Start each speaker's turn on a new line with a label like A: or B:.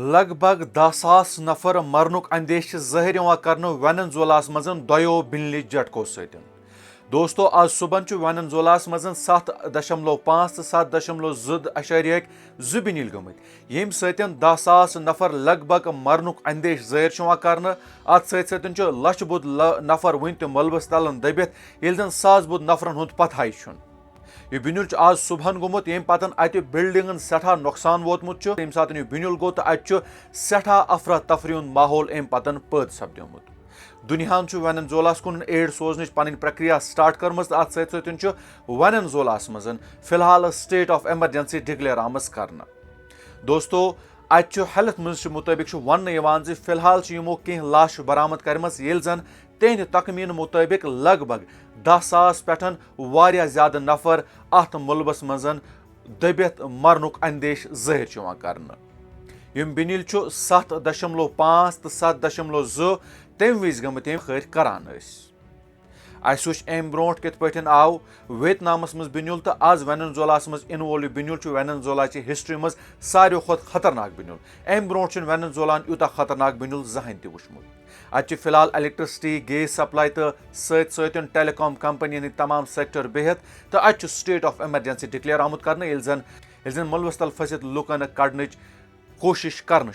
A: لگ بھگ 10,000 نفر مرنک اندیش ظاہر کرنے وینزویلا مز دو بنیل جھٹکو ست دوستو آج صبح وینزویلا مز 7.5 تو 7.2 بنیل گمت یم ست 10,000 نفر لگ بھگ مرنک اندیش ظاہر کرنے ات ست لچھ بود نفر ون تہ ملبس تلن دبت یل زن ساس بود نفرن ہند پتہ یہ بنیل آج صبح گومت یم پتن ات بلڈنگن سٹھا نقصان ووتمت یم سات یہ بنیل گو تو ات سٹھا افراتفری ہند ماحول ام پتن پید سپدیومت دنیا وینزویلا کن ایڈ سوزنچ پن پرکریا سٹارٹ کرم ات ست وینزویلا مز فی الحال سٹیٹ آف ایمرجنسی ڈکلیئر آمت کرنا دوستو ات ہیلتھ منسٹری مطابق ون فی الحال یمو کی لاش برآمد کرم یل زن تہند تخمین مطابق لگ بھگ 10,000 پہ زیادہ نفر ات ملبس مز دبت مرنک اندیش ظاہر کرنا یم بنیل 7.5 تو 7.2 تم وز گمت خیر کران اس وچ ام برونٹ کت پہ آو ویتنامس مز بنیل تو آز وینزویلا مز ان وول بنیل وینزویلا ہسٹری مز ساروی کھت خطرناک بنیل ام برونٹ وینزویلا یوتہ خطرناک بنیل زہن تہ وچمت اتہ فی الحال الیکٹرسٹی گیس سپلائی تو ست ٹیلی کام کمپنی ہند تمام سیکٹر بہت تو ات سٹیٹ آف ایمرجنسی ڈکلیئر آمت کرنے یل زن ملبس تل پھست لکن کڑنچ کوشش کرنے